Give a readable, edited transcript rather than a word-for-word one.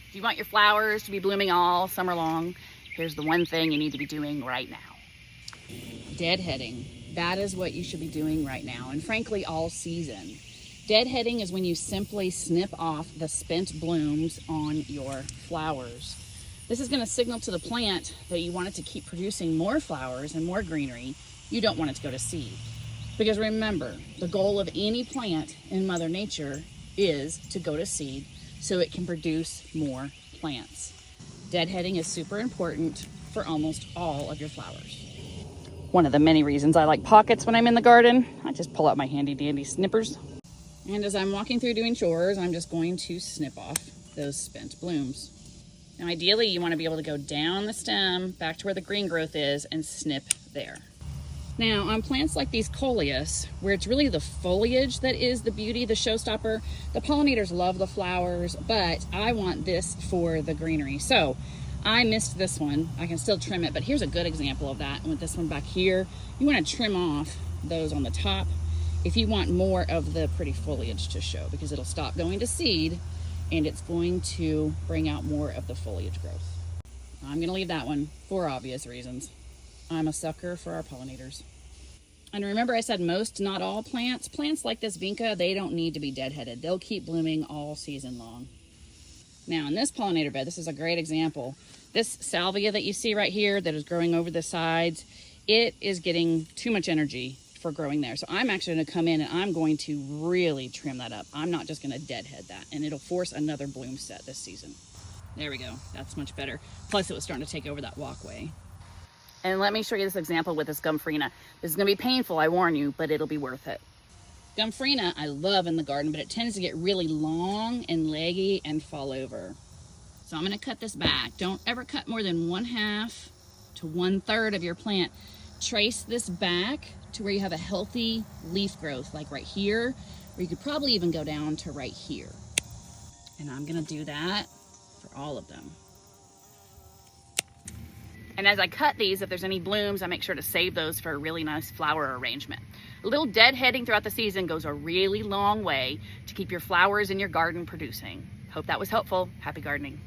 If you want your flowers to be blooming all summer long, here's the one thing you need to be doing right now. Deadheading. That is what you should be doing right now, and frankly, all season. Deadheading is when you simply snip off the spent blooms on your flowers. This is going to signal to the plant that you want it to keep producing more flowers and more greenery. You don't want it to go to seed. Because remember, the goal of any plant in Mother Nature is to go to seed so it can produce more plants. Deadheading is super important for almost all of your flowers. One of the many reasons I like pockets when I'm in the garden, I just pull out my handy dandy snippers. And as I'm walking through doing chores, I'm just going to snip off those spent blooms. Now ideally you want to be able to go down the stem back to where the green growth is and snip there. Now on plants like these coleus, where it's really the foliage that is the beauty, the showstopper, the pollinators love the flowers, but I want this for the greenery. So I missed this one. I can still trim it, but here's a good example of that. And with this one back here, you want to trim off those on the top if you want more of the pretty foliage to show, because it'll stop going to seed and it's going to bring out more of the foliage growth. I'm going to leave that one for obvious reasons. I'm a sucker for our pollinators. And remember I said most, not all plants. Plants like this vinca, they don't need to be deadheaded. They'll keep blooming all season long. Now in this pollinator bed, this is a great example. This salvia that you see right here that is growing over the sides, it is getting too much energy for growing there. So I'm actually going to come in and I'm going to really trim that up. I'm not just going to deadhead that, and it'll force another bloom set this season. There we go. That's much better. Plus it was starting to take over that walkway. And let me show you this example with this Gumfrina. This is going to be painful, I warn you, but it'll be worth it. Gumfrina I love in the garden, but it tends to get really long and leggy and fall over. So I'm going to cut this back. Don't ever cut more than 1/2 to 1/3 of your plant. Trace this back to where you have a healthy leaf growth, like right here, or you could probably even go down to right here. And I'm going to do that for all of them. And as I cut these, if there's any blooms, I make sure to save those for a really nice flower arrangement. A little deadheading throughout the season goes a really long way to keep your flowers in your garden producing. Hope that was helpful. Happy gardening.